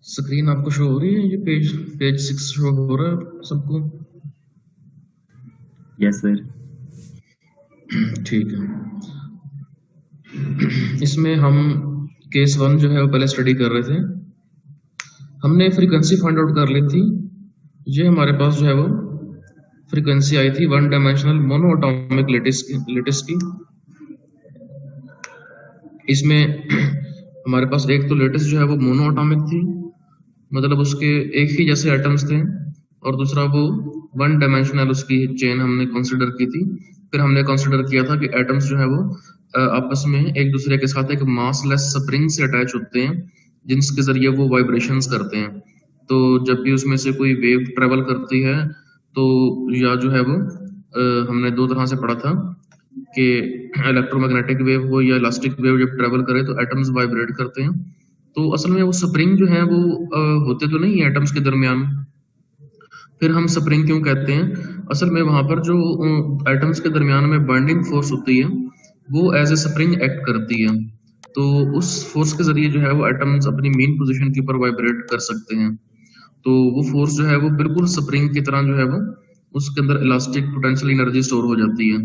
Screen आपको show हो रही है? ये पेज पेज 6 शो हो रहा है सबको? Yes sir. ठीक है। इसमें हम केस 1 जो है वो पहले स्टडी कर रहे थे। हमने फ्रीक्वेंसी फाइंड आउट कर ली थी। ये हमारे पास जो है वो फ्रीक्वेंसी आई थी one dimensional mono atomic lattice की। इसमें हमारे पास एक तो लेटिस जो है वो मोनो एटॉमिक थी, मतलब उसके एक ही जैसे एटम्स थे, और दूसरा वो वन डायमेंशनल उसकी चेन हमने कंसीडर की थी। फिर हमने कंसीडर किया था कि एटम्स जो है वो आपस में एक दूसरे के साथ एक मासलेस स्प्रिंग से अटैच होते हैं, जिनके जरिए वो वाइब्रेशंस करते हैं। तो जब भी उसमें से कोई वेव ट्रेवल करती है तो या जो है वो हमने दो तरह से पढ़ा था कि इलेक्ट्रोमैग्नेटिक वेव हो या इलास्टिक वेव जब ट्रेवल करे तो एटम्स वाइब्रेट करते हैं। तो असल में वो स्प्रिंग जो है वो होते तो नहीं है एटम्स के दरमियान। फिर हम स्प्रिंग क्यों कहते हैं? असल में वहां पर जो एटम्स के दरमियान में बाइंडिंग फोर्स होती है वो एज ए स्प्रिंग एक्ट करती है। तो उस फोर्स के जरिए जो है वो एटम्स अपनी मेन पोजीशन के ऊपर वाइब्रेट कर सकते हैं। तो वो फोर्स जो है वो बिल्कुल स्प्रिंग की तरह जो है वो उसके अंदर इलास्टिक पोटेंशियल एनर्जी स्टोर हो जाती है।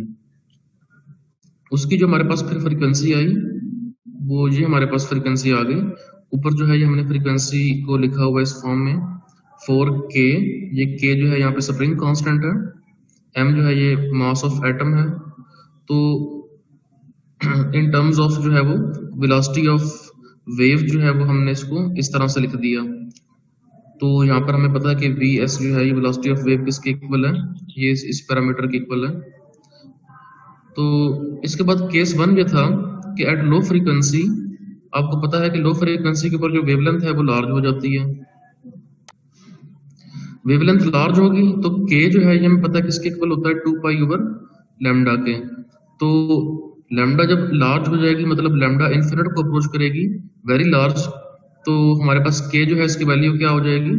उसकी जो हमारे पास फिर फ्रीक्वेंसी आई, वो ये हमारे पास फ्रीक्वेंसी आ गई। ऊपर जो है ये हमने फ्रीक्वेंसी को लिखा हुआ है इस फॉर्म में 4k। ये k जो है यहाँ पे स्प्रिंग कांस्टेंट है, m जो है ये मास ऑफ एटम है। तो इन टर्म्स ऑफ जो है वो वेलोसिटी ऑफ वेव जो है वो हमने इसको इस तरह से लिख दिया। तो यहाँ पर हमें पता है कि vs जो है ये वेलोसिटी ऑफ वेव किसके इक्वल है? ये इस पैरामीटर के इक्वल है। तो इसके बाद केस 1 ये था कि एट लो फ्रीक्वेंसी आपको पता है कि लो फ्रीक्वेंसी के ऊपर जो वेवलेंथ है वो लार्ज हो जाती है। वेवलेंथ लार्ज होगी तो के जो है ये हमें पता है किसके इक्वल होता है? 2 पाई ओवर लैम्डा के। तो लैम्डा जब लार्ज हो जाएगी मतलब लैम्डा इन्फिनिट को अप्रोच करेगी, वेरी लार्ज, तो हमारे पास के जो है इसकी वैल्यू क्या हो जाएगी?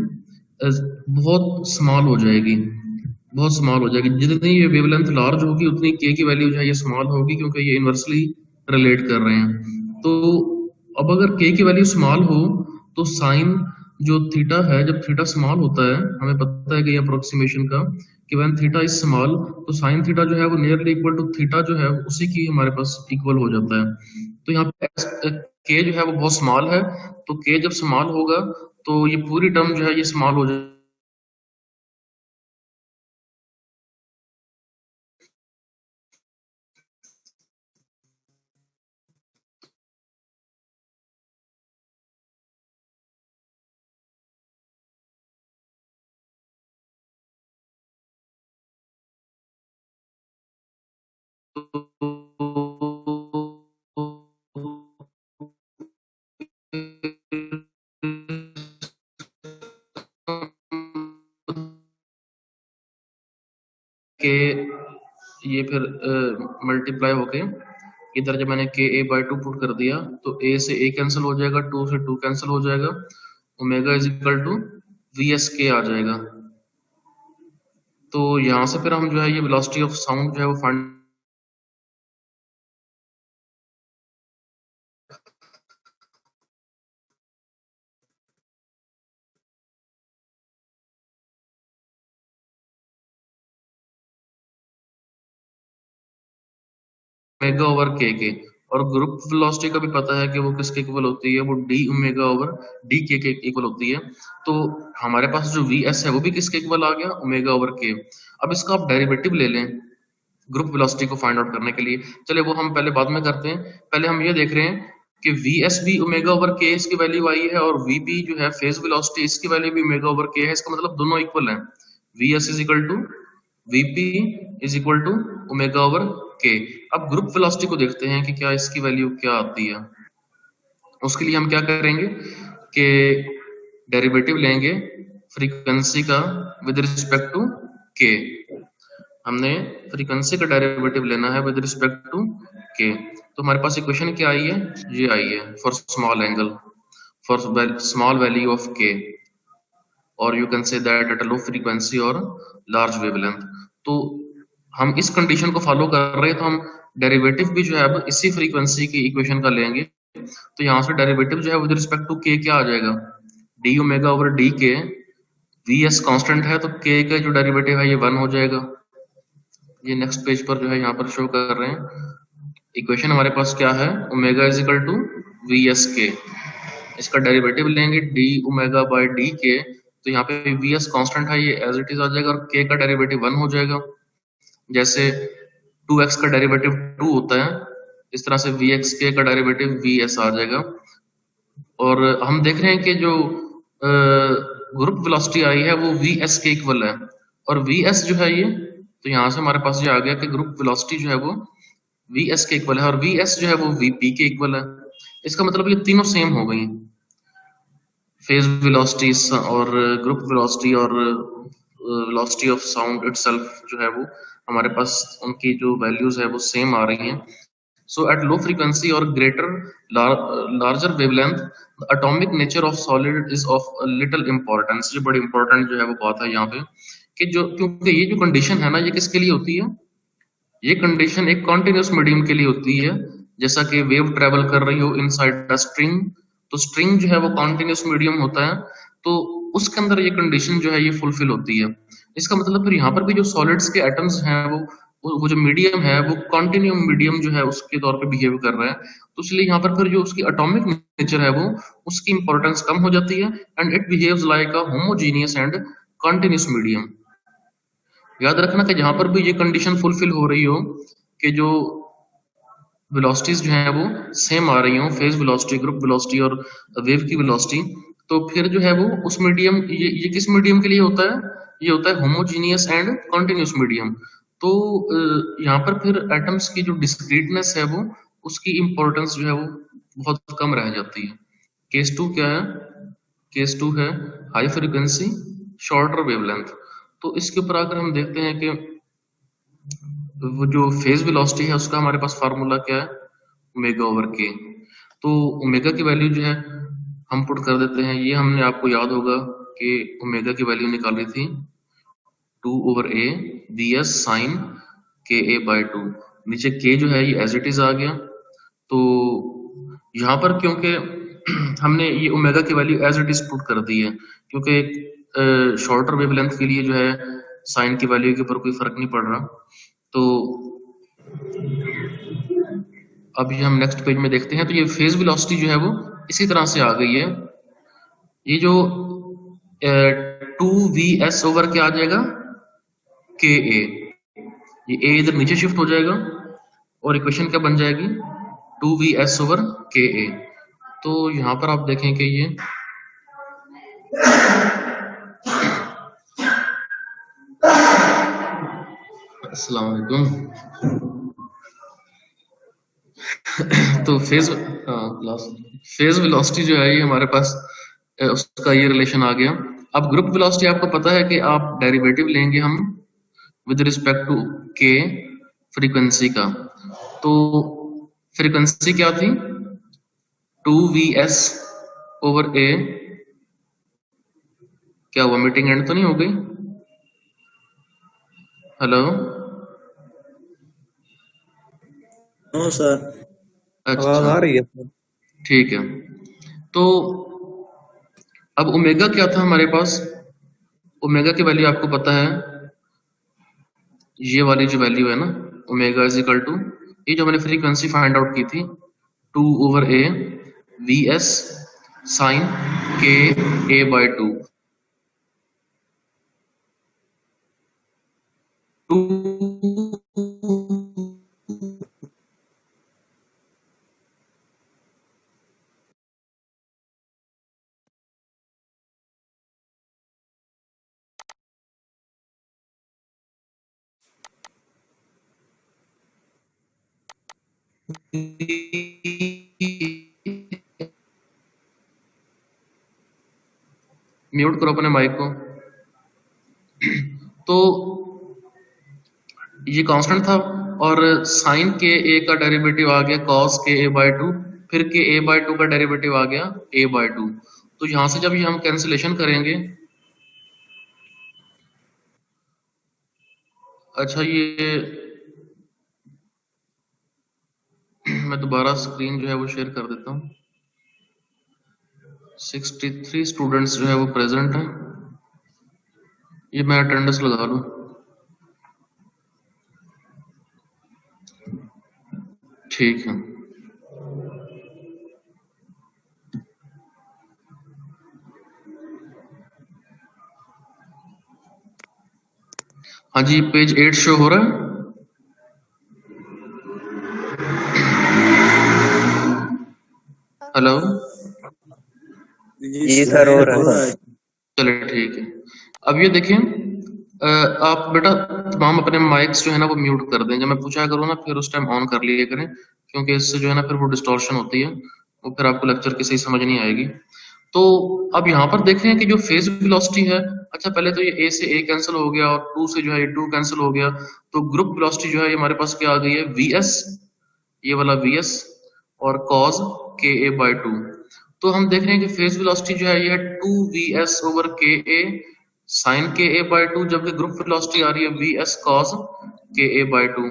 बहुत स्मॉल हो जाएगी। बहुत स्मॉल हो जाएगी। जितनी ये वेवलेंथ लार्ज होगी उतनी के की वैल्यू जो है ये स्मॉल होगी, क्योंकि ये इनवर्सली रिलेट कर रहे हैं। तो अब अगर के की वैल्यू स्मॉल हो तो साइन जो थीटा है, जब थीटा स्मॉल होता है, हमें पता है कि ये अप्रोक्सीमेशन का कि व्हेन थीटा इज स्मॉल तो साइन थीटा जो है वो नियरली इक्वल टू थीटा जो है उसी की हमारे पास इक्वल हो जाता है। तो यहाँ पे के जो है वो बहुत स्मॉल है, तो के जब स्मॉल होगा तो ये पूरी टर्म जो है ये स्मॉल हो जाएगी। के ये फिर मल्टीप्लाई होके इधर जब मैंने के ए बाई टू पुट कर दिया तो ए से ए कैंसिल हो जाएगा, टू से टू कैंसिल हो जाएगा, omega is equal to V S K आ जाएगा। तो यहाँ से फिर हम जो है ये वेलोसिटी ऑफ साउंड जो है वो फाइंड ओमेगा ओवर के। और ग्रुप वेलोसिटी का भी पता है कि वो किसके इक्वल होती है? वो डी ओमेगा ओवर डी के इक्वल होती है। तो हमारे पास जो वी एस है वो भी किसके इक्वल आ गया? Omega over K. अब इसका आप डेरिवेटिव ले लें ग्रुप वेलोसिटी को फाइंड आउट करने के लिए। चलिए वो हम पहले बाद में करते हैं। पहले हम ये देख रहे हैं कि वी एस भी ओमेगा ओवर के इसकी वैल्यू आई है, और वी पी जो है फेज वेलोसिटी इसकी वैल्यू भी ओमेगा ओवर के है। इसका मतलब दोनों इक्वल है। V S is equal to VP is equal to omega over K. अब ग्रुप वेलोसिटी को देखते हैं कि क्या इसकी वैल्यू क्या आती है। उसके लिए हम क्या करेंगे कि डेरिवेटिव लेंगे फ्रीक्वेंसी का विद रिस्पेक्ट टू के। हमने फ्रीक्वेंसी का डेरिवेटिव लेना है विद रिस्पेक्ट टू के। तो हमारे पास इक्वेशन क्या आई है? ये आई है for small angle, for small value of के, और you can say that at a low frequency और लार्ज वेवलेंथ। तो हम इस कंडीशन को फॉलो कर रहे हैं, तो हम डेरिवेटिव भी जो है अब इसी फ्रीक्वेंसी की इक्वेशन का लेंगे। तो यहाँ से डेरिवेटिव जो है विद रिस्पेक्ट टू के क्या आ जाएगा? डी ओमेगा ओवर डी के, वी एस कॉन्स्टेंट है तो के का जो डेरिवेटिव है ये 1 हो जाएगा। ये नेक्स्ट पेज पर जो है यहाँ पर शो कर रहे हैं। इक्वेशन हमारे पास क्या है, omega is equal to V S K, इसका डेरिवेटिव लेंगे डी ओमेगा बाय डी के, तो यहाँ पे वी एस कॉन्स्टेंट है ये एज इट इज आ जाएगा, और के का डेरिवेटिव 1 हो जाएगा। जैसे 2x का डेरिवेटिव 2 होता है, इस तरह से वी एक्स के का डेरिवेटिव वी एस आ जाएगा। और हम देख रहे हैं कि जो ग्रुप वेलोसिटी आई है वो वी एस के इक्वल है, और वी एस जो है ये, तो यहाँ से हमारे पास ये आ गया कि ग्रुप वेलोसिटी जो है वो वी एस के इक्वल है, और वी एस जो है वो वी पी के इक्वल है। इसका मतलब ये तीनों सेम हो गई, फेज वेलोसिटी और ग्रुप वेलोसिटी और वेलोसिटी ऑफ साउंड इटसेल्फ जो है वो हमारे पास उनकी जो वैल्यूज है वो सेम आ रही हैं। So at low frequency or greater larger wavelength, the atomic nature of solid is of a little importance। ये बड़ी important जो है वो बात है यहाँ पे, कि जो क्योंकि ये जो कंडीशन है ना ये किसके लिए होती है, ये कंडीशन एक कॉन्टिन्यूस मीडियम के लिए होती है। जैसा कि वेव ट्रेवल कर रही हो इनसाइड द स्ट्रिंग, तो स्ट्रिंग जो है वो कॉन्टिन्यूस मीडियम होता है, तो उसके अंदर ये कंडीशन जो है ये फुलफिल होती है। इसका मतलब फिर यहाँ पर भी जो सॉलिड्स के एटम्स हैं वो जो मीडियम है वो कॉन्टिन्यूम मीडियम जो है उसके तौर पे बिहेव कर रहा है, तो इसलिए यहाँ पर फिर जो उसकी एटॉमिक नेचर है वो उसकी इंपॉर्टेंस कम हो जाती है, and it behaves like a homogeneous and continuous medium. याद रखना कि जहां पर भी ये कंडीशन फुलफिल हो रही हो कि जो वेलोसिटीज जो है वो सेम आ रही हो, फेज वेलोसिटी, ग्रुप वेलोसिटी और वेव की वेलोसिटी, तो फिर जो है वो उस मीडियम, ये किस मीडियम के लिए होता है, ये होता है होमोजीनियस एंड कॉन्टिन्यूस मीडियम। तो यहाँ पर फिर एटम्स की जो डिस्क्रीटनेस है वो उसकी इंपॉर्टेंस जो है वो बहुत कम रह जाती है। केस 2 क्या है, केस 2 है हाई फ्रीक्वेंसी शॉर्टर वेवलेंथ। तो इसके ऊपर आकर हम देखते हैं कि वो जो फेज वेलोसिटी है उसका हमारे पास फार्मूला क्या है, ओमेगा ओवर के। तो ओमेगा की वैल्यू जो है हम पुट कर देते हैं, ये हमने आपको याद होगा कि ओमेगा की वैल्यू निकाली थी 2 over A V S sine K A bye 2। नीचे के जो है ये एज इट इज आ गया, तो यहाँ पर क्योंकि हमने ये ओमेगा की value as it is put कर दी है, क्योंकि शॉर्टर वेवलेंथ के लिए जो है साइन की वैल्यू के ऊपर कोई फर्क नहीं पड़ रहा। तो अभी हम नेक्स्ट पेज में देखते हैं, तो ये फेज वेलोसिटी जो है वो इसी तरह से आ गई है। ये जो 2vs ओवर क्या आ जाएगा, के ए, ये ए इधर नीचे शिफ्ट हो जाएगा और इक्वेशन क्या बन जाएगी 2vs ओवर के ए। तो यहां पर आप देखें कि ये अस्सलाम वालेकुम। तो फेज वेलोसिटी जो है ये हमारे पास उसका ये रिलेशन आ गया। अब ग्रुप वेलोसिटी आपको पता है कि आप डेरिवेटिव लेंगे हम विद रिस्पेक्ट टू के फ्रीक्वेंसी का। तो फ्रीक्वेंसी क्या थी 2vs ओवर ए, क्या हुआ मीटिंग एंड तो नहीं हो गई, हेलो? नो सर, आवाज अच्छा आ रही है। ठीक है। तो अब ओमेगा क्या था हमारे पास, ओमेगा की वैल्यू आपको पता है, ये वाली जो वैल्यू है ना ओमेगा इज इक्वल टू, ये जो मैंने फ्रीक्वेंसी फाइंड आउट की थी 2 over A V S sine K A bye 2। Mute करो अपने माइक को। तो ये कांस्टेंट था, और साइन के ए का डेरिवेटिव आ गया कॉस के ए बाय 2, फिर के ए बाय 2 का डेरिवेटिव आ गया ए बाय 2। तो यहां से जब ये हम कैंसिलेशन करेंगे, अच्छा ये मैं दोबारा स्क्रीन जो है वो शेयर कर देता हूँ। 63 स्टूडेंट्स जो है वो प्रेजेंट हैं। ये मैं अटेंडेंस लगा लूं। ठीक है। हाँ जी, पेज 8 शो हो रहा है। हेलो जी सर, हो रहा है। चलिए ठीक है। अब ये देखिए, आप बेटा तमाम अपने माइक्स जो है ना वो म्यूट कर दें। जब मैं पूछा करूँ ना फिर उस टाइम ऑन कर लिया करें, क्योंकि इससे जो है ना फिर वो डिस्टॉर्शन होती है, वो फिर आपको लेक्चर की सही समझ नहीं आएगी। तो अब यहाँ पर देख रहे हैं कि जो फेज वेलोसिटी है, अच्छा पहले तो ये ए से ए कैंसिल हो गया और टू से जो है ये टू कैंसिल हो गया, तो ग्रुप वेलोसिटी जो है ये हमारे पास क्या आ गई है, वी एस, ये वाला वी एस और कॉज के ए बाई टू। तो हम देख रहे हैं कि फेज वेलोसिटी जो है ये टू वी एस ओवर के ए sign K A by two, जबकि ग्रुप वेलोसिटी आ रही है वी एस कॉस के ए बाई टू।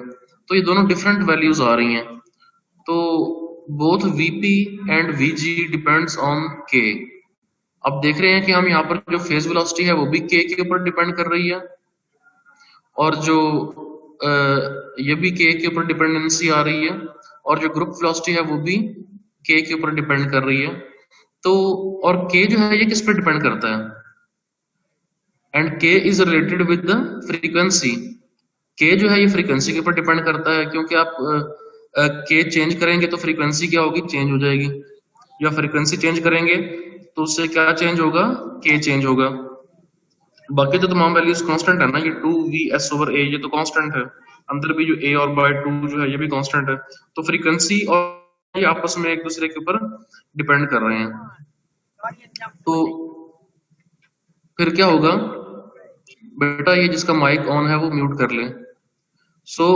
तो ये दोनों डिफरेंट वैल्यूज आ रही हैं। तो both VP and VG depends on K. अब देख रहे हैं कि हम यहाँ पर जो फेज वेलोसिटी है वो भी के ऊपर डिपेंड कर रही है, और जो ये भी के ऊपर डिपेंडेंसी आ रही है, और जो ग्रुप वेलोसिटी है वो भी के ऊपर डिपेंड कर रही है। तो और के जो है ये किस पर डिपेंड करता है, एंड के is related with the frequency. के जो है ये फ्रीक्वेंसी के ऊपर डिपेंड करता है, क्योंकि आप के चेंज करेंगे तो फ्रीक्वेंसी क्या होगी, चेंज हो जाएगी, या फ्रीक्वेंसी चेंज करेंगे तो उससे क्या चेंज होगा, के चेंज होगा। बाकी तो तमाम वैल्यूज कांस्टेंट है ना, ये टू वी एस ओवर ए ये तो कांस्टेंट है, अंदर भी जो ए और बाय टू जो है ये भी कांस्टेंट है। तो फ्रीक्वेंसी और ये आपस में एक दूसरे के ऊपर डिपेंड कर रहे हैं। तो फिर क्या होगा बेटा, ये जिसका माइक ऑन है वो म्यूट कर ले। So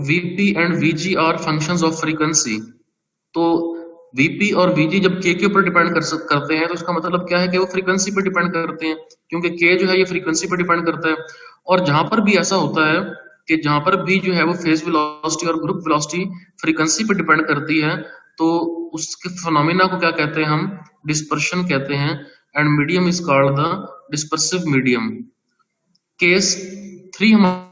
VP and VG are functions of frequency. तो वीपी और वीजी जब के ऊपर डिपेंड करते हैं तो इसका मतलब क्या है कि वो फ्रीक्वेंसी पर डिपेंड करते हैं, क्योंकि के जो है ये फ्रीक्वेंसी पर डिपेंड करता है। और जहां पर भी ऐसा होता है कि जहां पर भी जो है वो फेज वेलोसिटी और ग्रुप वेलोसिटी फ्रीक्वेंसी पर डिपेंड करती है, तो उसके फिनोमेना को क्या कहते हैं हम, डिस्पर्शन कहते हैं, and medium is called the dispersive medium. Case 3 हम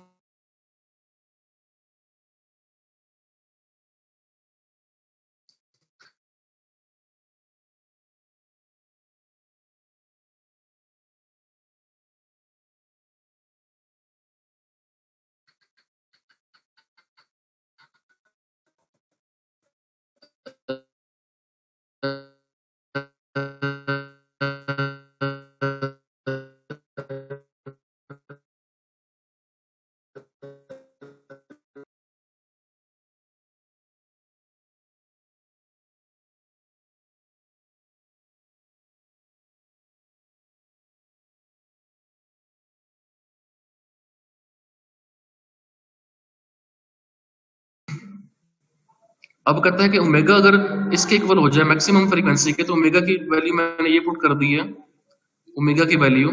अब कहता है कि ओमेगा अगर इसके इक्वल हो जाए मैक्सिमम फ्रीक्वेंसी के, तो ओमेगा की वैल्यू मैंने ये पुट कर दी है, ओमेगा की वैल्यू।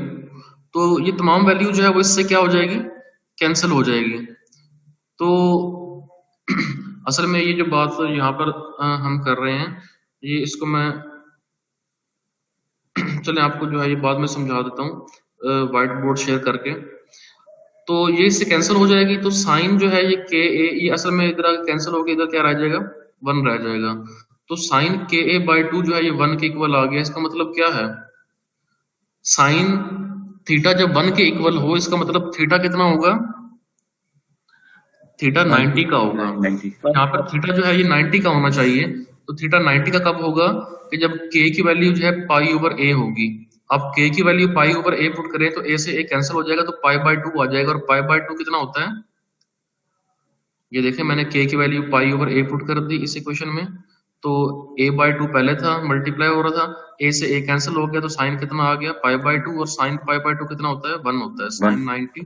तो ये तमाम वैल्यू जो है वो इससे क्या हो जाएगी, कैंसिल हो जाएगी। तो असल में ये जो बात यहाँ पर हम कर रहे हैं, ये इसको मैं चले आपको जो है ये बाद में समझा देता हूँ व्हाइट बोर्ड शेयर करके। तो ये इससे कैंसिल हो जाएगी, तो साइन जो है ये के ए, ये असल में इधर कैंसिल होकर इधर क्या रह जाएगा, वन रह जाएगा। तो sign K A by two जो है ये वन के इक्वल आ गया। इसका मतलब क्या है, साइन थीटा जब वन के इक्वल हो, इसका मतलब थीटा कितना होगा, थीटा 90 का होगा। यहाँ पर थीटा जो है ये 90 का होना चाहिए। तो थीटा 90 का कब होगा, कि जब के की वैल्यू जो है पाई ओवर ए होगी। अब के की वैल्यू पाई ओवर ए पुट करें तो ए से ए कैंसिल हो जाएगा, तो पाई बाय टू आ जाएगा। और पाई बाय टू कितना होता है, ये देखें मैंने के की वैल्यू पाई ओवर ए पुट कर दी इस इक्वेशन में। तो ए बाय टू पहले था, मल्टीप्लाई हो रहा था, ए से ए कैंसिल हो गया, तो साइन कितना आ गया, पाई बाय टू। और साइन पाई बाय टू कितना होता है, वन होता है। साइन 90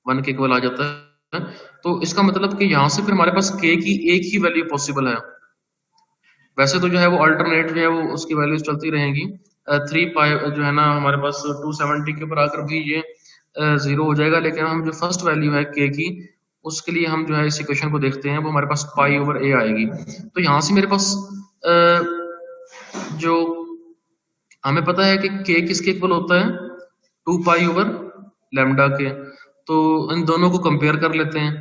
वन के इक्वल आ जाता है। तो इसका मतलब कि यहाँ से फिर हमारे पास के की एक ही वैल्यू पॉसिबल है। वैसे तो जो है वो अल्टरनेट जो है वो उसकी वैल्यूज चलती रहेंगी। 3 पाई जो है ना हमारे पास 270 के ऊपर आकर भी ये 0 हो जाएगा, लेकिन हम जो फर्स्ट वैल्यू है के की, उसके लिए हम जो है इस इक्वेशन को देखते हैं, वो हमारे पास पाई ओवर ए आएगी। तो यहाँ से मेरे पास जो हमें पता है कि k किसके इक्वल होता है, 2 पाई ओवर लैम्डा के। तो इन दोनों को कंपेयर कर लेते हैं।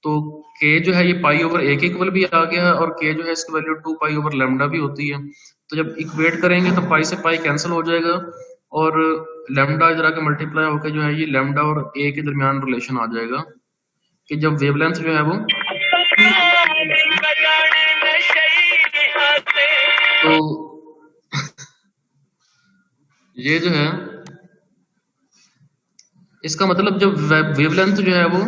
तो k जो है ये पाई ओवर a के इक्वल भी आ गया है, और k जो है इसकी वैल्यू 2 पाई ओवर लैम्डा भी होती है। तो जब इक्वेट करेंगे तो पाई से पाई कैंसिल हो जाएगा, और लैम्डा इधर आके मल्टीप्लाई होकर जो है ये लैम्डा और a के दरमियान रिलेशन आ जाएगा कि जब वेवलेंथ जो है वो 2 तो ये जो है इसका मतलब जब वेवलेंथ जो है वो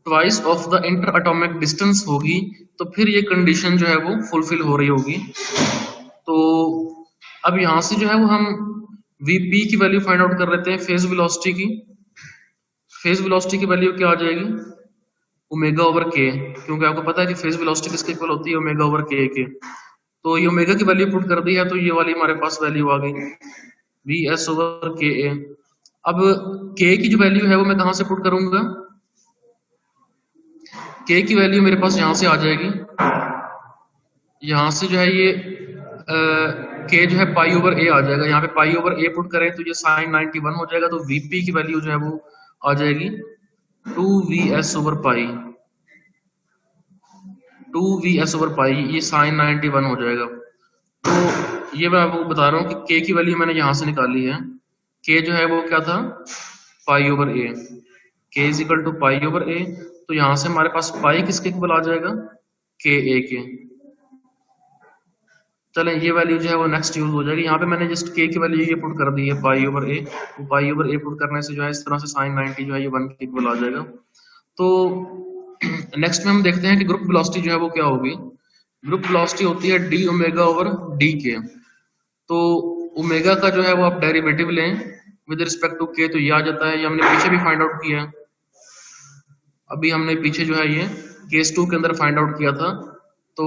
twice of the inter atomic distance होगी, तो फिर ये कंडीशन जो है वो फुलफिल हो रही होगी। तो अब यहां से जो है वो हम vp की वैल्यू फाइंड आउट कर लेते हैं, फेज वेलोसिटी की। फेज वेलोसिटी की वैल्यू क्या आ जाएगी, ओमेगा ओवर के, क्योंकि आपको पता है कि फेज वेलोसिटी किसके इक्वल होती है, ओमेगा ओवर के। तो ये ओमेगा की वैल्यू पुट कर दी है, तो ये वाली हमारे पास वैल्यू आ गई वी एस ओवर के ए। अब के की जो वैल्यू है वो मैं कहां से पुट करूंगा, के की वैल्यू मेरे पास यहां से आ जाएगी, यहां से जो है ये के जो है पाई ओवर ए आ जाएगा, यहाँ पे पाई ओवर ए पुट करें तो ये साइन 91 हो जाएगा। तो वीपी की वैल्यू जो है वो आ जाएगी 2vs ओवर पाई, 2vs ओवर पाई, ये साइन 91 हो जाएगा। तो ये मैं आपको बता रहा हूँ कि के की वैल्यू मैंने यहां से निकाली है। के जो है वो क्या था, पाई over A, K is equal to pi over A. तो यहां से हमारे पास पाई किसके इक्वल आ जाएगा, के ए के। चलें ये वैल्यू जो है वो नेक्स्ट यूज हो जाएगी। यहाँ पे मैंने जस्ट के की वैल्यू ये पुट कर दी है पाई ओवर ए, तो पाई ओवर ए पुट करने से जो है इस तरह से साइन 90 जो है ये 1 के इक्वल आ जाएगा। तो नेक्स्ट में हम देखते हैं कि ग्रुप वेलोसिटी जो है वो क्या होगी। ग्रुप वेलोसिटी होती है डी ओमेगा ओवर डी के। तो ओमेगा का जो है वो आप डेरिवेटिव लें विद रिस्पेक्ट टू के, तो ये आ जाता है, ये हमने पीछे भी फाइंड आउट किया है। अभी हमने पीछे जो है ये केस 2 के अंदर फाइंड आउट किया था, तो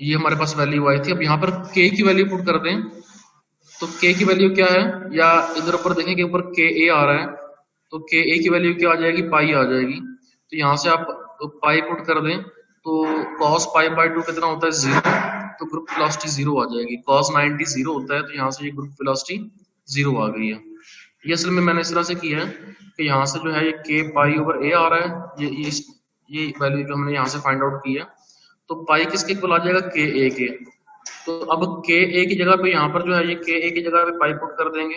ये हमारे पास वैल्यू आई थी। अब यहाँ पर के की वैल्यू पुट कर दें, तो के की वैल्यू क्या है, या इधर ऊपर देखें कि ऊपर के ए आ रहा है, तो के ए की वैल्यू क्या आ जाएगी, पाई आ जाएगी। तो यहाँ से आप पाई पुट कर दें, तो cos पाई बाय 2 कितना होता है, 0। तो ग्रुप वेलोसिटी 0 आ जाएगी। cos 90 0 होता है, तो यहाँ से ये ग्रुप वेलोसिटी 0 आ गई है। ये असल में मैंने इस तरह से किया है कि यहाँ से जो है ये के पाई ओवर ए आ रहा है, ये वैल्यू जो हमने यहाँ से फाइंड आउट की है। तो पाई किसके इक्वल आ जाएगा, के ए के। तो अब के ए की जगह पे यहाँ पर जो है ये के ए की जगह पे पाई पुट कर देंगे।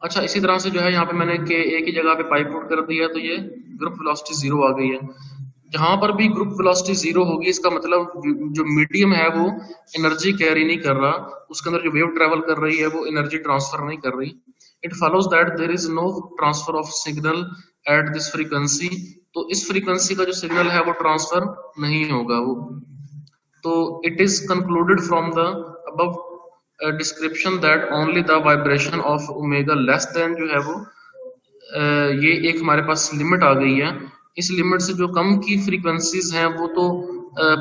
अच्छा, इसी तरह से जो है यहाँ पे मैंने के ए की जगह पे पाई पुट कर दिया, तो ये ग्रुप वेलोसिटी 0 आ गई है। जहां पर भी ग्रुप वेलोसिटी 0 होगी, इसका मतलब जो मीडियम है वो एनर्जी कैरी नहीं कर रहा, उसके अंदर जो वेव ट्रेवल कर रही है वो एनर्जी ट्रांसफर नहीं कर रही। It follows that there is no transfer of signal at this frequency. तो इस फ्रीक्वेंसी का जो सिग्नल है वो ट्रांसफर नहीं होगा वो। तो it is concluded from the above description that only the vibration of omega less than जो है वो ये एक हमारे पास लिमिट आ गई है। इस लिमिट से जो कम की फ्रीक्वेंसीज हैं वो तो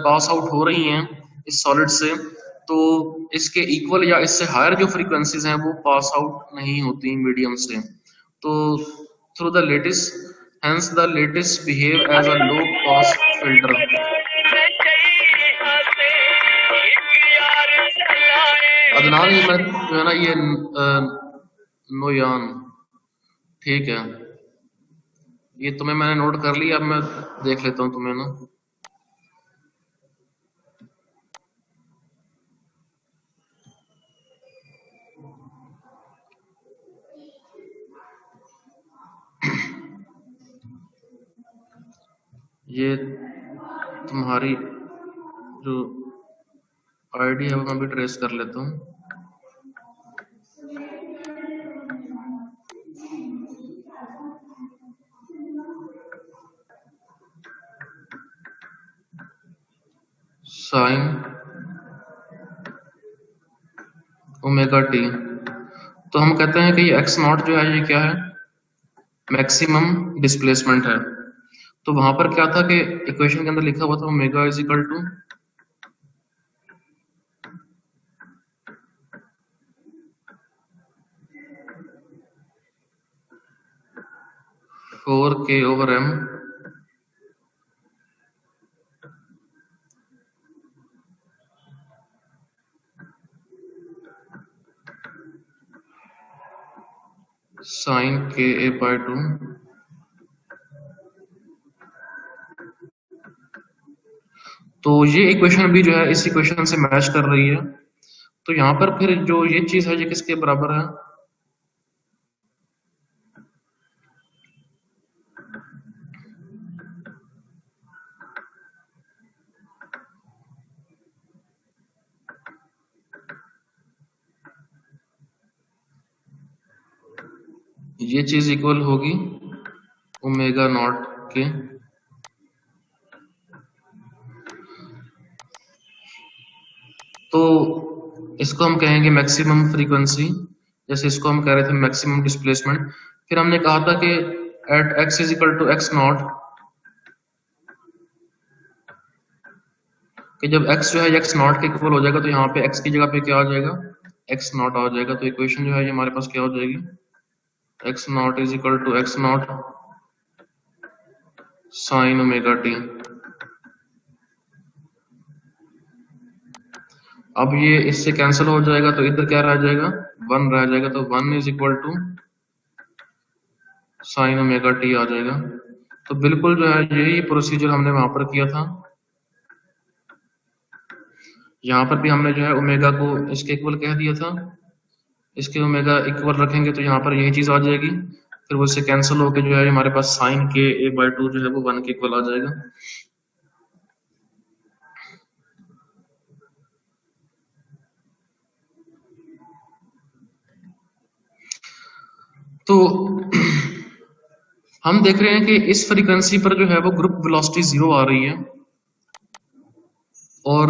पास आउट हो रही हैं इस सॉलिड से, तो इसके इक्वल या इससे हायर जो फ्रीक्वेंसीज हैं वो पास आउट नहीं होती मीडियम से। तो through the lattice hence the lattice behave as a low pass filter. Adnan, ये मैं जो है ना ये नोयान, ठीक है, ये तुम्हें मैंने नोट कर लिया। अब मैं देख लेता हूँ तुम्हें ना, ये तुम्हारी जो आईडी है वो मैं भी ट्रेस कर लेता हूँ। Sign omega T. तो हम कहते हैं कि ये एक्स नॉट जो है ये क्या है, मैक्सिमम डिस्प्लेसमेंट है। तो वहां पर क्या था कि इक्वेशन के अंदर लिखा हुआ था omega is equal to 4k/m sine Ka/2। तो ये इक्वेशन भी जो है इस इक्वेशन से मैच कर रही है। तो यहाँ पर फिर जो ये चीज है ये किसके बराबर है? ये चीज इक्वल होगी ओमेगा नॉट के। तो इसको हम कहेंगे मैक्सिमम फ्रीक्वेंसी, जैसे इसको हम कह रहे थे मैक्सिमम डिस्प्लेसमेंट। फिर हमने कहा था कि at x is equal to X naught, कि जब x जो है x नॉट के इक्वल हो जाएगा तो यहाँ पे x की जगह पे क्या आ जाएगा? x नॉट आ जाएगा। तो इक्वेशन जो है ये हमारे पास क्या हो जाएगी? x naught is equal to X naught sine omega T. अब ये इससे कैंसिल हो जाएगा तो इधर क्या रह जाएगा? 1 रह जाएगा। तो 1 is equal to sine omega T आ जाएगा। तो बिल्कुल जो है यही प्रोसीजर हमने वहां पर किया था। यहाँ पर भी हमने जो है ओमेगा को इसके इक्वल कह दिया था, इसके ओमेगा इक्वल रखेंगे तो यहाँ पर यही चीज आ जाएगी। फिर वो इससे कैंसिल होकर जो है हमारे पास साइन Ka/2 जो है वो 1 के इक्वल आ जाएगा। तो हम देख रहे हैं कि इस फ्रीक्वेंसी पर जो है वो ग्रुप वेलोसिटी 0 आ रही है, और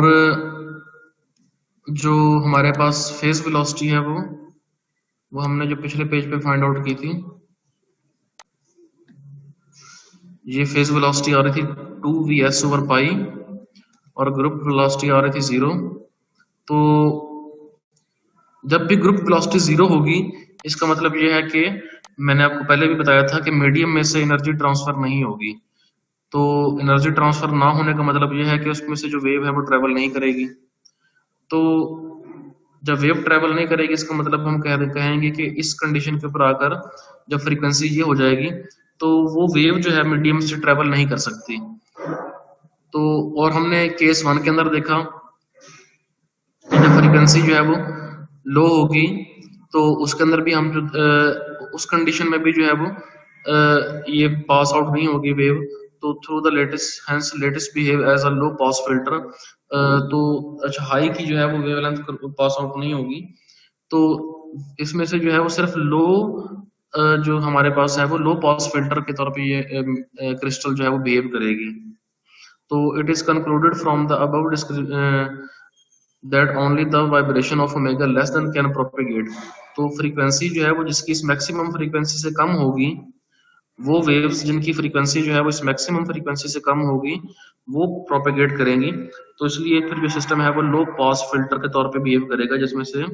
जो हमारे पास फेज वेलोसिटी है वो हमने जो पिछले पेज पे फाइंड आउट की थी, ये फेज वेलोसिटी आ रही थी 2vs/पाई और ग्रुप वेलोसिटी आ रही थी 0। तो जब भी ग्रुप वेलोसिटी 0 होगी इसका मतलब ये है कि मैंने आपको पहले भी बताया था कि मीडियम में से एनर्जी ट्रांसफर नहीं होगी। तो एनर्जी ट्रांसफर ना होने का मतलब ये है कि उसमें से जो वेव है वो ट्रेवल नहीं करेगी। तो जब वेव ट्रेवल नहीं करेगी इसका मतलब हम कहेंगे कि इस कंडीशन के ऊपर आकर जब फ्रीक्वेंसी ये हो जाएगी तो वो वेव जो है मीडियम से ट्रेवल नहीं कर सकती। तो और हमने केस 1 के अंदर देखा जब फ्रीक्वेंसी जो है वो लो होगी तो उसके अंदर भी हम जो उस कंडीशन में भी जो है वो ये पास आउट नहीं होगी वेव। तो through the lattice hence lattice behave as a low pass filter. तो अच्छा हाई की जो है वो वेवलेंथ पास आउट नहीं होगी। तो इसमें से जो है वो सिर्फ लो जो हमारे पास है वो लो पास फिल्टर के तौर पे ये क्रिस्टल जो है वो बिहेव करेगी। तो it is concluded from the above that only the vibration of omega less than can propagate। तो फ्रीक्वेंसी जो है वो जिसकी इस मैक्सिमम फ्रीक्वेंसी से कम होगी, वो वेव्स जिनकी फ्रीक्वेंसी जो है वो इस मैक्सिमम फ्रीक्वेंसी से कम होगी वो प्रोपेगेट करेंगी। तो इसलिए फिर जो सिस्टम है वो लो पास फिल्टर के तौर पे बिहेव करेगा जिसमें से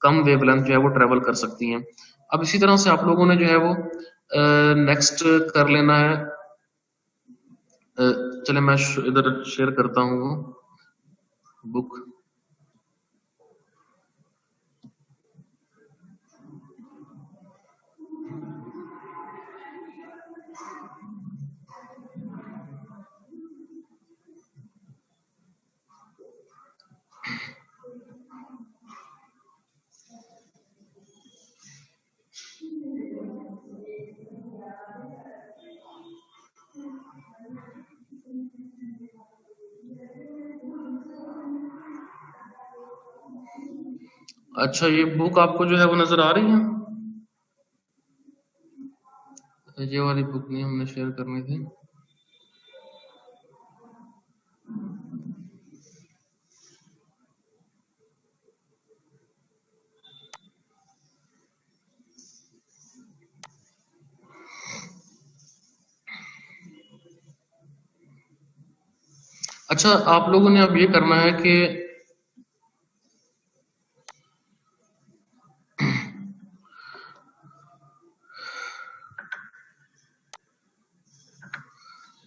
कम वेवलेंथ जो है वो ट्रेवल कर सकती हैं। अब इसी तरह से आप लोगों ने जो है वो नेक्स्ट कर लेना है। चले मैं इधर शेयर करता हूँ बुक। अच्छा ये बुक आपको जो है वो नजर आ रही है? ये वाली बुक नहीं हमने शेयर करनी थी। अच्छा आप लोगों ने अब ये करना है कि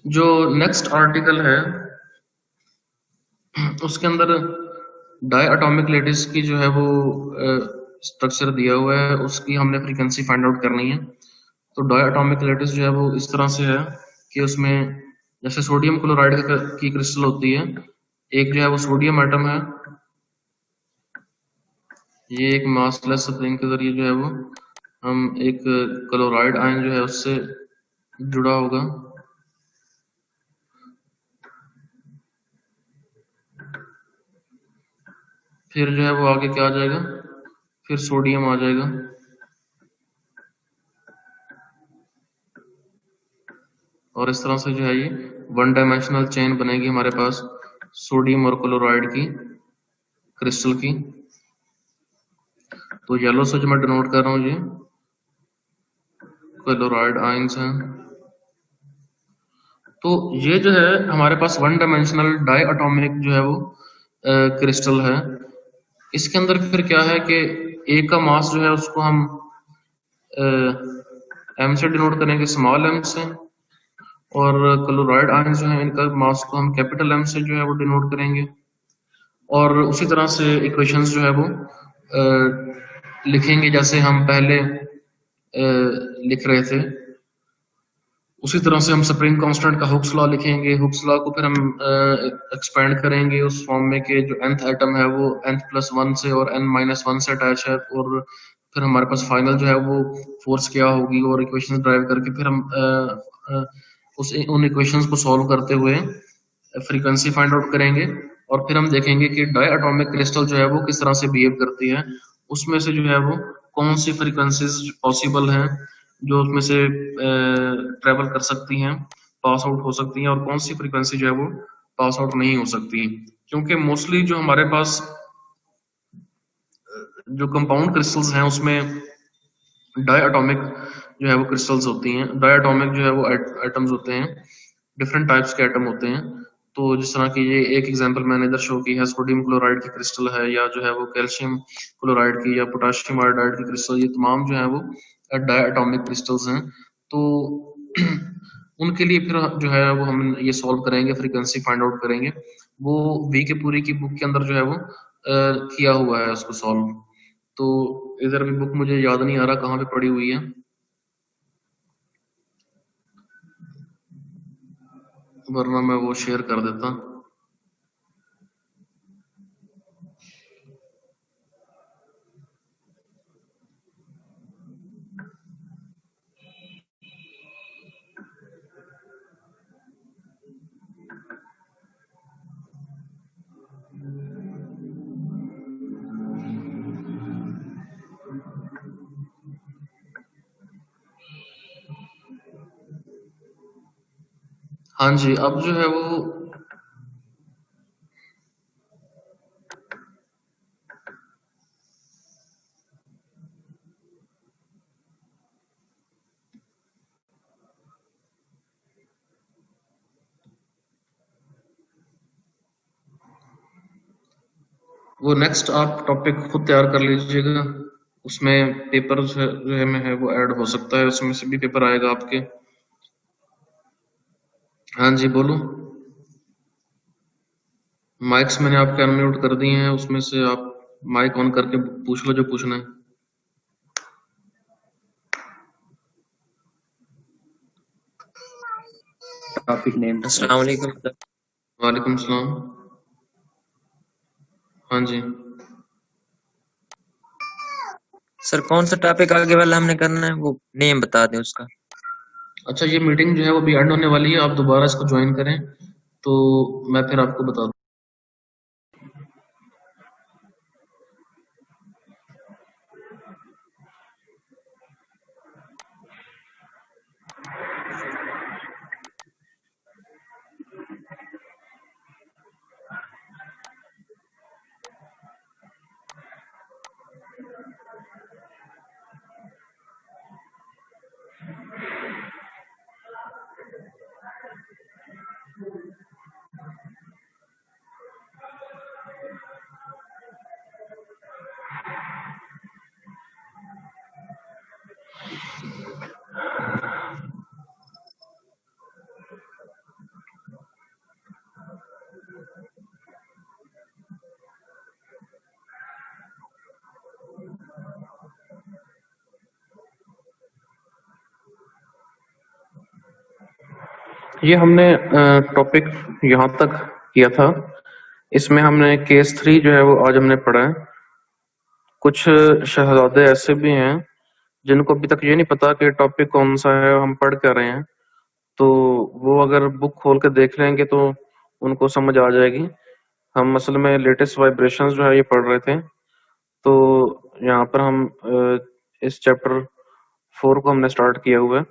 जो नेक्स्ट आर्टिकल है उसके अंदर डाई एटॉमिक लैटिस की जो है वो स्ट्रक्चर दिया हुआ है उसकी हमने फ्रीक्वेंसी फाइंड आउट करनी है। तो डायटोमिक लैटिस जो है वो इस तरह से है कि उसमें जैसे सोडियम क्लोराइड की क्रिस्टल होती है, एक जो है वो सोडियम एटम है, ये एक मासलेस स्प्रिंग के जरिए जो है वो हम एक क्लोराइड आयन जो है उससे जुड़ा होगा। फिर जो है वो आगे क्या आ जाएगा, फिर सोडियम आ जाएगा, और इस तरह से जो है ये वन डायमेंशनल चेन बनेगी हमारे पास सोडियम और क्लोराइड की क्रिस्टल की। तो येलो से जो मैं डिनोट कर रहा हूँ ये क्लोराइड आयंस हैं। तो ये जो है हमारे पास वन डायमेंशनल डाई एटॉमिक जो है वो क्रिस्टल है। इसके अंदर फिर क्या है कि ए का मास जो है उसको हम एम से डिनोट करेंगे, स्मॉल एम से, और क्लोराइड आयन जो है इनका मास को हम कैपिटल एम से जो है वो डिनोट करेंगे। और उसी तरह से इक्वेशंस जो है वो लिखेंगे जैसे हम पहले लिख रहे थे। उसी तरह से हम स्प्रिंग कांस्टेंट का हुक्स लॉ लिखेंगे, हुक्स लॉ को फिर हम एक्सपेंड करेंगे उस फॉर्म में कि जो nth एटम है वो n+1 से और n-1 से अटैच है, और फिर हमारे पास फाइनल जो है वो फोर्स क्या होगी, और इक्वेशंस ड्राइव करके फिर हम उन इक्वेशंस को सॉल्व करते हुए फ्रीक्वेंसी फाइंड आउट करेंगे। और फिर हम देखेंगे कि डाई एटॉमिक क्रिस्टल जो है वो किस तरह से बिहेव करती है, उसमें से जो है वो कौन सी फ्रीक्वेंसीज पॉसिबल हैं जो उसमें से ट्रेवल कर सकती हैं, पास आउट हो सकती हैं, और कौन सी फ्रीक्वेंसी जो है वो पास आउट नहीं हो सकती। क्योंकि मोस्टली जो हमारे पास जो कंपाउंड क्रिस्टल्स हैं उसमें डायटोमिक जो है वो क्रिस्टल्स होती हैं। डायटोमिक जो है वो एटम्स होते हैं, डिफरेंट टाइप्स के एटम होते हैं। तो जिस तरह की ये एक एग्जांपल मैंने इधर शो की है, सोडियम क्लोराइड की क्रिस्टल है, या जो है वो कैल्शियम क्लोराइड की या पोटाशियम आयोडाइड की क्रिस्टल, ये तमाम जो है वो डायटोमिक क्रिस्टल्स हैं। तो उनके लिए फिर जो है वो हम ये सॉल्व करेंगे, फ्रीक्वेंसी फाइंड आउट करेंगे। वो वी के पूरी की बुक के अंदर जो है वो किया हुआ है उसको सॉल्व। तो इधर भी बुक मुझे याद नहीं आ रहा कहाँ पे पड़ी हुई है, वरना मैं वो शेयर कर देता। हाँ जी, अब जो है वो नेक्स्ट आप टॉपिक खुद तैयार कर लीजिएगा। उसमें पेपर जो है में है वो ऐड हो सकता है, उसमें से भी पेपर आएगा आपके। हाँ जी बोलो। माइक्स मैंने आपके अनम्यूट कर दिए हैं, उसमें से आप माइक ऑन करके पूछ लो जो पूछना है। Topic name. अस्सलाम वालेकुम सर। वालेकुम सलाम। हाँ जी सर कौन सा टॉपिक आगे वाला हमने करना है, वो नेम बता दें उसका। अच्छा, ये मीटिंग जो है वो भी एंड होने वाली है, आप दोबारा इसको ज्वाइन करें तो मैं फिर आपको बता दूँ। ये हमने टॉपिक यहाँ तक किया था। इसमें हमने केस 3 जो है वो आज हमने पढ़ा है। कुछ शहजादे ऐसे भी हैं जिनको अभी तक ये नहीं पता कि टॉपिक कौन सा है, हम पढ़ क्या रहे हैं। तो वो अगर बुक खोल के देख लेंगे तो उनको समझ आ जाएगी। हम असल में लेटेस्ट वाइब्रेशंस जो है ये पढ़ रहे थे। तो यहाँ पर हम इस चैप्टर 4 को हमने स्टार्ट किया हुआ है।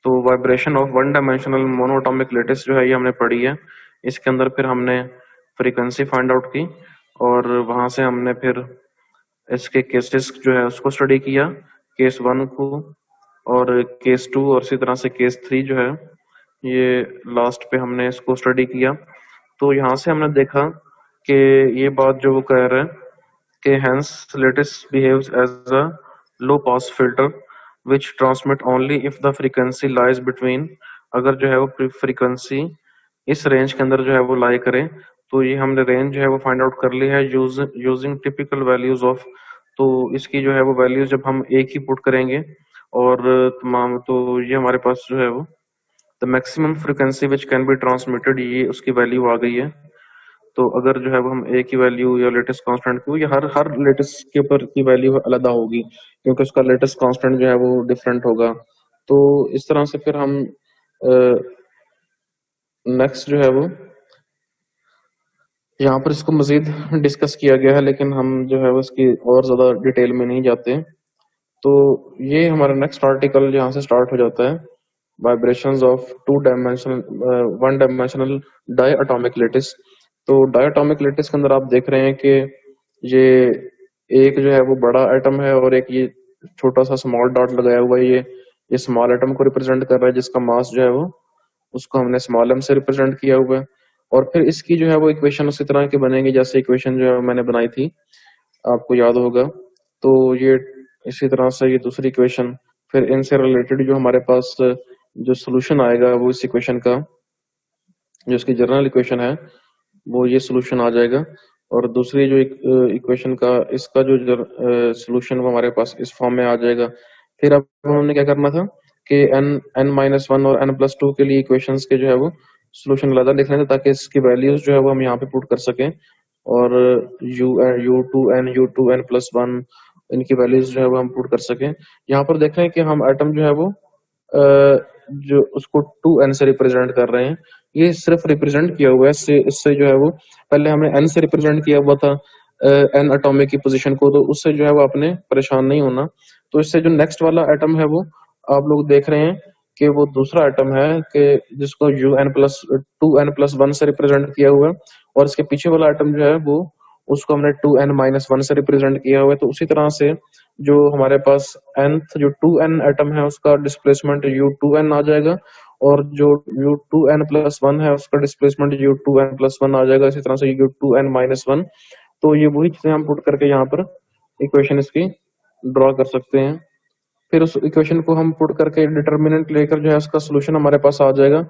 तो vibration of one dimensional monatomic lattice जो है ये हमने पढ़ी है। इसके अंदर फिर हमने फ्रीक्वेंसी फाइंड आउट की और वहां से हमने फिर इसके केसेस जो है उसको स्टडी किया, केस 1 को और केस 2 और इसी तरह से केस 3 जो है ये लास्ट पे हमने इसको स्टडी किया। तो यहाँ से हमने देखा कि ये बात जो वो कह रहे हैं कि hence lattice behaves as a low pass filter which transmit only if the frequency lies between, अगर जो है वो फ्रीक्वेंसी इस रेंज के अंदर जो है वो लाई करे। तो ये हमने रेंज जो है वो फाइंड आउट कर ली है यूजिंग टिपिकल वैल्यूज ऑफ। तो इसकी जो है वो वैल्यूज जब हम एक ही पुट करेंगे और तमाम, तो ये हमारे पास जो है वो the maximum frequency which can be transmitted, ये उसकी वैल्यू आ गई है। तो अगर जो है वो हम एक ही वैल्यू या लेटेस्ट कांस्टेंट को, या हर लेटेस्ट के ऊपर की वैल्यू अलग होगी क्योंकि उसका लेटेस्ट कांस्टेंट जो है वो डिफरेंट होगा। तो इस तरह से फिर हम नेक्स्ट जो है वो यहाँ पर इसको मजीद डिस्कस किया गया है, लेकिन हम जो है वो इसकी और ज्यादा डिटेल में नहीं जाते। तो ये हमारा नेक्स्ट आर्टिकल यहाँ से स्टार्ट हो जाता है, vibrations of two dimensional one dimensional diatomic lattice. तो डायटोमिक लेटिस के अंदर आप देख रहे हैं कि ये एक जो है वो बड़ा एटम है और एक ये छोटा सा स्मॉल डॉट लगाया हुआ है। ये स्मॉल एटम को रिप्रेजेंट कर रहा है जिसका मास जो है वो, उसको हमने स्मॉल एम से रिप्रेजेंट किया हुआ है। और फिर इसकी जो है वो इक्वेशन उसी तरह की बनेगी जैसे इक्वेशन जो है मैंने बनाई थी, आपको याद होगा। तो ये इसी तरह से ये दूसरी इक्वेशन, फिर इनसे रिलेटेड जो हमारे पास जो सोल्यूशन आएगा वो इस इक्वेशन का, जो इसकी जनरल इक्वेशन है वो ये सोल्यूशन आ जाएगा। और दूसरी जो इक्वेशन का इसका जो सोल्यूशन वो हमारे पास इस फॉर्म में आ जाएगा। फिर अब हमने क्या करना था कि n-1 और n+2 के लिए इक्वेशंस के जो है वो सोल्यूशन अलग लिखने थे ताकि इसकी वैल्यूज जो है वो हम यहाँ पे पुट कर सकें। और u2n+1 इनकी वैल्यूज जो है वो हम पुट कर सकें। यहाँ पर देख रहे हैं कि हम एटम जो है वो जो उसको 2n से रिप्रेजेंट कर रहे हैं। ये सिर्फ रिप्रेजेंट किया हुआ है, इससे जो है वो पहले हमने n से रिप्रेजेंट किया हुआ था n एटॉमिक की पोजीशन को, तो उससे जो है वो आपने परेशान नहीं होना। तो इससे जो नेक्स्ट वाला एटम है वो आप लोग देख रहे हैं कि वो दूसरा एटम है कि जिसको UN+2n+1 से रिप्रेजेंट किया हुआ है, और इसके पीछे वाला एटम जो है वो उसको हमने 2n-1 से रिप्रेजेंट किया हुआ है। तो उसी तरह से जो हमारे पास nth जो 2n एटम है उसका डिस्प्लेसमेंट U2n आ जाएगा, और जो U2n+1 है उसका डिस्प्लेसमेंट U2n+1 आ जाएगा। इसी तरह से U2n-1। तो ये वही चीजें हम पुट करके यहाँ पर इक्वेशन इसकी ड्रॉ कर सकते हैं। फिर उस इक्वेशन को हम पुट करके डिटर्मिनेंट लेकर जो है उसका सोल्यूशन हमारे पास आ जाएगा।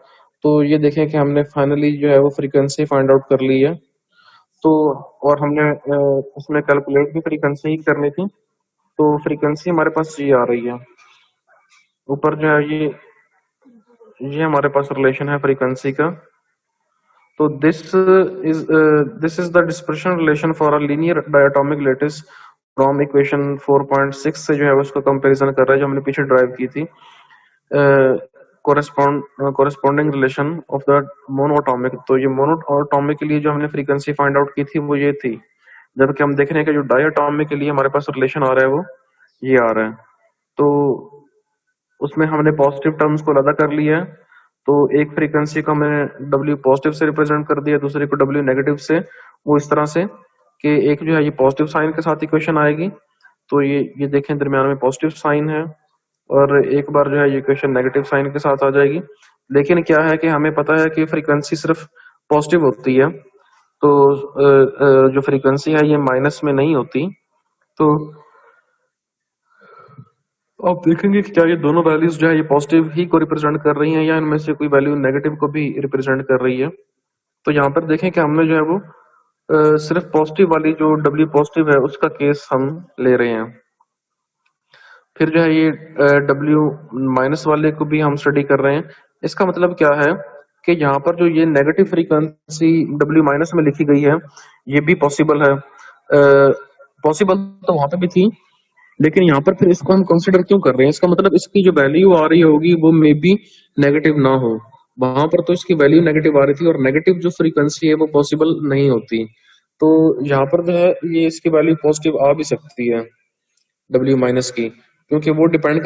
तो ये देखें कि हमने फाइनली जो है वो फ्रीक्वेंसी फाइंड आउट कर ली है। तो और हमने उसमें कैलकुलेट भी फ्रीक्वेंसी ही करनी थी। तो फ्रीक्वेंसी हमारे पास ये आ रही है ऊपर जो है ये हमारे पास रिलेशन है फ्रीक्वेंसी का। तो this is the dispersion relation for a linear diatomic lattice from equation 4.6 से जो है उसका कंपैरिजन कर रहा है जो हमने पीछे ड्राइव की थी। Corresponding relation of the monoatomic. तो ये मोनोटॉमिक के लिए जो हमने फ्रीक्वेंसी फाइंड आउट की थी वो ये थी, जबकि हम देख रहे हैं कि जो डायटोमिक के लिए हमारे पास रिलेशन आ रहा है वो ये आ रहा है। तो उसमें हमने पॉजिटिव टर्म्स को अलग कर लिया है। तो एक फ्रीक्वेंसी को हमने W पॉजिटिव से रिप्रेजेंट कर दिया, दूसरे को W नेगेटिव से। वो इस तरह से कि एक जो है ये पॉजिटिव साइन के साथ इक्वेशन आएगी, तो ये देखें दरमियान में पॉजिटिव साइन है, और एक बार जो है ये इक्वेशन नेगेटिव साइन के साथ आ जाएगी। लेकिन क्या है कि हमें पता है कि फ्रीक्वेंसी सिर्फ पॉजिटिव होती है, तो जो फ्रीक्वेंसी है ये माइनस में नहीं होती। तो आप देखेंगे कि क्या ये दोनों वैल्यूज जो है ये पॉजिटिव ही को रिप्रेजेंट कर रही हैं या इनमें से कोई वैल्यू नेगेटिव को भी रिप्रेजेंट कर रही है। तो यहाँ पर देखें कि हमने जो है वो सिर्फ पॉजिटिव वाली जो W पॉजिटिव है उसका केस हम ले रहे हैं। फिर जो है ये W माइनस वाले को भी हम स्टडी कर रहे हैं। इसका मतलब क्या है कि यहाँ पर जो ये नेगेटिव फ्रीक्वेंसी W माइनस में लिखी गई है ये भी पॉसिबल है। पॉसिबल तो वहां पे भी थी, लेकिन यहाँ पर फिर इसको हम कंसिडर क्यों कर रहे हैं? इसका मतलब इसकी जो वैल्यू आ रही होगी वो मे बी नेगेटिव ना हो। वहां पर तो इसकी वैल्यू नेगेटिव आ रही थी और नेगेटिव जो फ्रीक्वेंसी है वो पॉसिबल नहीं होती। तो यहाँ पर जो है ये इसकी वैल्यू पॉजिटिव आ भी सकती है W माइनस की, क्योंकि वो डिपेंड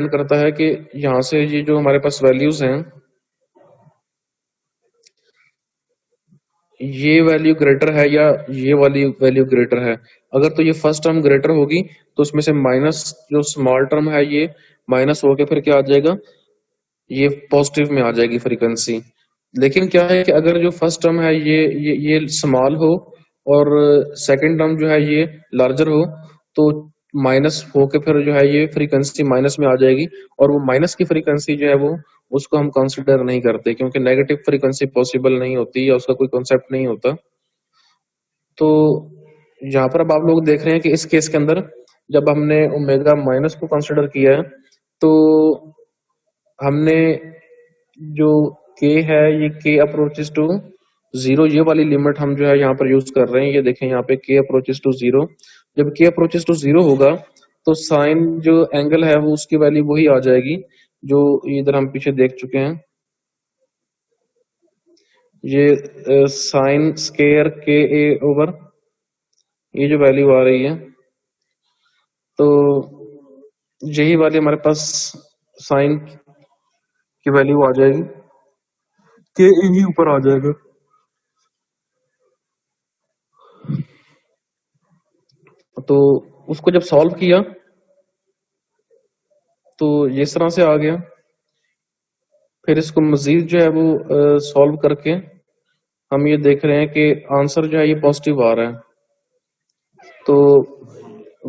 करता है कि यहाँ से ये जो हमारे पास वैल्यूज हैं ये वैल्यू ग्रेटर है या ये वाली वैल्यू ग्रेटर है। अगर तो ये फर्स्ट टर्म ग्रेटर होगी तो उसमें से माइनस जो स्मॉल टर्म है ये माइनस होके फिर क्या आ जाएगा, ये पॉजिटिव में आ जाएगी फ्रीक्वेंसी। लेकिन क्या है कि अगर जो फर्स्ट टर्म है ये स्मॉल हो और सेकंड टर्म जो है ये लार्जर हो तो माइनस होके फिर जो है ये फ्रीक्वेंसी माइनस में आ जाएगी, और वो माइनस की फ्रीक्वेंसी जो है वो उसको हम कंसिडर नहीं करते क्योंकि नेगेटिव फ्रीक्वेंसी पॉसिबल नहीं होती या उसका कोई कॉन्सेप्ट नहीं होता। तो यहाँ पर अब आप लोग देख रहे हैं कि इस केस के अंदर जब हमने ओमेगा माइनस को कंसिडर किया है तो हमने जो k है ये k अप्रोचेस टू जीरो, ये वाली लिमिट हम जो है यहाँ पर यूज कर रहे हैं। ये देखें यहाँ पे k अप्रोचेस टू जीरो, जब k अप्रोचेस टू जीरो होगा तो साइन जो एंगल है वो उसकी वैल्यू वही आ जाएगी जो इधर हम पीछे देख चुके हैं। ये साइन स्केयर के ए ओवर ये जो वैल्यू आ रही है तो यही वाली हमारे पास साइन की वैल्यू आ जाएगी, के ए ही ऊपर आ जाएगा। तो उसको जब सॉल्व किया तो ये इस तरह से आ गया। फिर इसको मजीद जो है वो सॉल्व करके हम ये देख रहे हैं कि आंसर जो है ये पॉजिटिव आ रहा है। तो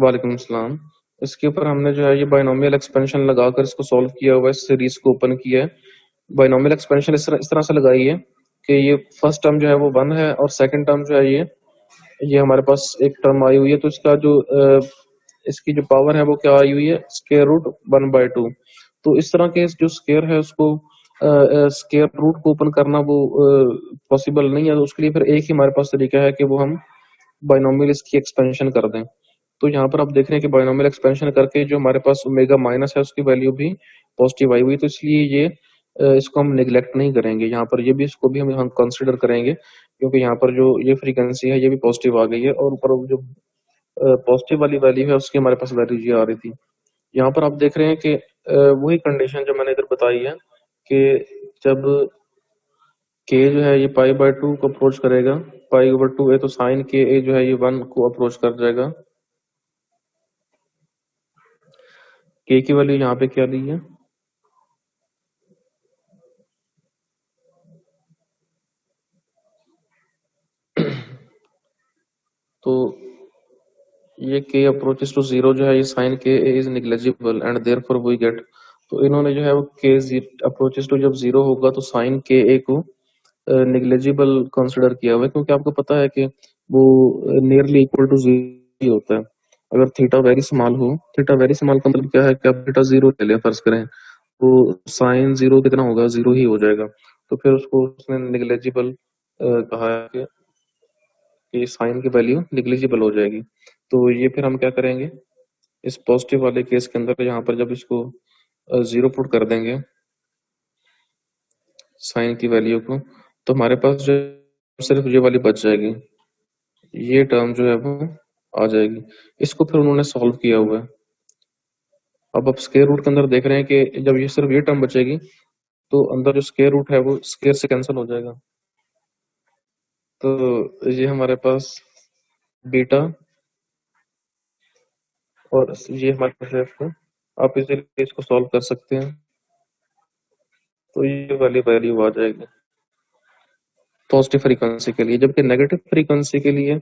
वालेकुम सलाम। इसके ऊपर हमने जो है ये बाइनोमियल एक्सपेंशन लगाकर इसको सॉल्व किया हुआ है, इस सीरीज को ओपन किया है। बाइनोमियल एक्सपेंशन इस तरह से लगाई है कि ये फर्स्ट टर्म जो है वो 1 है और सेकंड टर्म जो है ये हमारे पास एक टर्म आई हुई है, तो इसका जो इसकी जो पावर है वो क्या आई हुई है, स्क्वायर रूट 1/2। तो इस तरह के जो स्क्वायर है उसको स्क्वायर रूट को ओपन करना वो पॉसिबल नहीं है, तो उसके लिए फिर एक ही हमारे पास तरीका है कि वो हम बाइनोमियल इसकी एक्सपेंशन कर दें। तो यहाँ पर आप देख रहे हैं कि बाइनोमियल एक्सपेंशन करके जो हमारे पास ओमेगा माइनस है उसकी वैल्यू भी पॉजिटिव आई हुई, तो इसलिए ये इसको हम निगलेक्ट नहीं करेंगे। यहाँ पर ये भी इसको भी हम कंसिडर करेंगे क्योंकि यहाँ पर जो ये फ्रीक्वेंसी है ये भी पॉजिटिव आ गई है और ऊपर जो पॉजिटिव वाली वैल्यू है उसकी हमारे पास वैल्यू ये आ रही थी। यहाँ पर आप देख रहे हैं कि वही कंडीशन जो मैंने इधर बताई है कि जब के जो है ये π/2 को अप्रोच करेगा, π/2 है तो साइन के ए जो है ये 1 को अप्रोच कर जाएगा। के की वैल्यू यहाँ पे क्या दी है, तो ये के अप्रोचेस टू जीरो जो है ये sine K A is negligible and therefore we get, तो इन्होंने जो है वो के अप्रोचेस टू जब जीरो होगा तो साइन के ए को निग्लेजिबल कंसिडर किया हुआ है, क्योंकि आपको पता है कि वो नियरली इक्वल टू जीरो होता है। अगर थीटा वेरी स्मॉल हो, थीटा वेरी स्मॉल का मतलब क्या है कि आप थीटा जीरो ले लें फर्ज करें तो साइन जीरो कितना होगा, जीरो ही हो जाएगा। तो फिर उसको उसने निग्लेजिबल कहा है कि साइन की वैल्यू निग्लेजिबल हो जाएगी। तो ये फिर हम क्या करेंगे, इस पॉजिटिव वाले केस के अंदर यहाँ पर जब इसको जीरो पुट कर देंगे साइन की वैल्यू को, तो हमारे पास जो सिर्फ ये वाली बच जाएगी, ये टर्म जो है वो आ जाएगी। इसको फिर उन्होंने सॉल्व किया हुआ है। अब आप स्क्वायर रूट के अंदर देख रहे हैं कि जब ये सिर्फ ये टर्म बचेगी तो अंदर जो स्क्वायर रूट है वो स्क्वायर से कैंसिल हो जाएगा। तो ये हमारे पास बीटा और ये हमारे पास एफ है। आप इजीली इसको सॉल्व कर सकते हैं, तो ये वाली वैल्यू आ जाएगी पॉजिटिव फ्रीक्वेंसी के लिए, जबकि नेगेटिव फ्रीक्वेंसी के लिए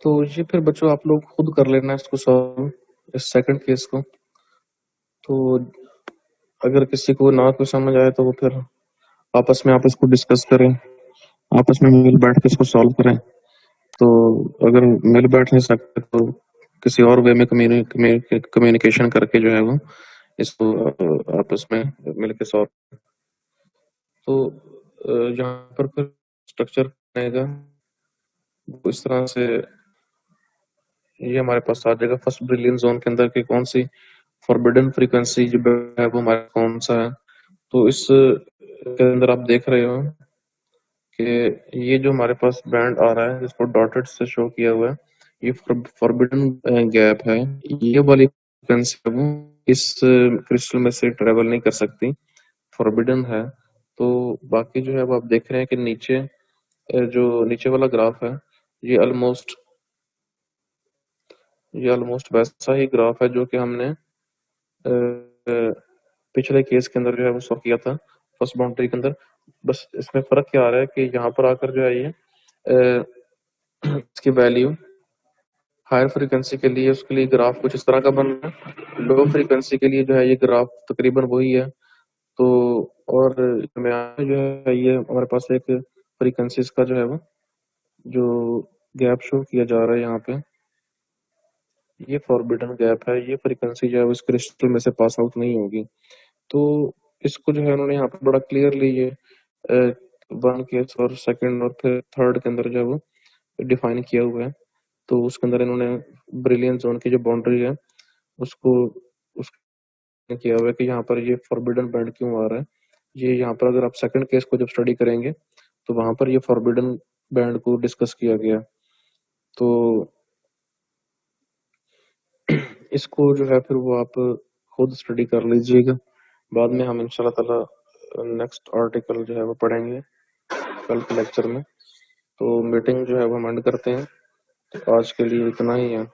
तो ये फिर बच्चों आप लोग खुद कर लेना इसको सॉल्व, इस सेकंड केस को। तो अगर किसी को ना कुछ समझ आए तो वो फिर आपस में आप इसको डिस्कस करें, आपस में मिल बैठ के इसको सॉल्व करें। तो अगर मिल बैठ नहीं सकते तो किसी और वे में कम्युनिकेशन करके जो है वो इसको आपस में मिलके सॉल्व। तो यहाँ पर फिर स्ट्रक्चर रहेगा वो इस तरह से, ये हमारे पास आ जाएगा फर्स्ट ब्रिलियन जोन के अंदर की कौन सी फॉरबिडन फ्रीक्वेंसी जो है वो हमारा कौन सा है। तो इस के अंदर आप देख रहे हो कि ये जो हमारे पास बैंड आ रहा है जिसको डॉटेड से शो किया हुआ है, ये फॉरबिडन गैप है। ये वाली फ्रीक्वेंसी है वो इस क्रिस्टल में से ट्रेवल नहीं कर सकती, फॉरबिडन है। तो बाकी जो है वो आप देख रहे हैं कि नीचे जो नीचे वाला ग्राफ है ये ऑलमोस्ट वैसा ही ग्राफ है जो कि हमने पिछले केस के अंदर जो है वो सॉल्व किया था फर्स्ट बाउंड्री के अंदर। बस इसमें फर्क क्या आ रहा है कि यहाँ पर आकर जो है ये इसकी वैल्यू हायर फ्रीक्वेंसी के लिए उसके लिए ग्राफ कुछ इस तरह का बन रहा है, लो फ्रीक्वेंसी के लिए जो है ये ग्राफ तकरीबन वही है। तो और में जो है ये हमारे पास एक फ्रीक्वेंसीज का जो है वो जो गैप शो किया जा रहा है यहाँ पे, ये फॉरबिडन गैप है। ये फ्रीक्वेंसी जो है उस क्रिस्टल में से पास आउट नहीं होगी। तो इसको जो है उन्होंने यहाँ पे बड़ा क्लियरली ये वन केस और सेकंड और फिर थर्ड के अंदर जो है वो डिफाइन किया हुआ है। तो उसके अंदर इन्होंने ब्रिलियन जोन की जो बाउंड्री है उसको उसने किया हुआ है कि यहाँ पर ये फॉरबिडन बैंड क्यों आ रहा है। ये यहाँ पर अगर आप सेकंड केस को जब स्टडी करेंगे तो वहां पर ये फॉरबिडन बैंड को डिस्कस किया गया। तो इसको जो है फिर वो आप खुद स्टडी कर लीजिएगा। बाद में हम इंशाल्लाह ताला नेक्स्ट आर्टिकल जो है वो पढ़ेंगे कल के लेक्चर में। तो मीटिंग जो है वो हम एंड करते हैं। तो आज के लिए इतना ही है।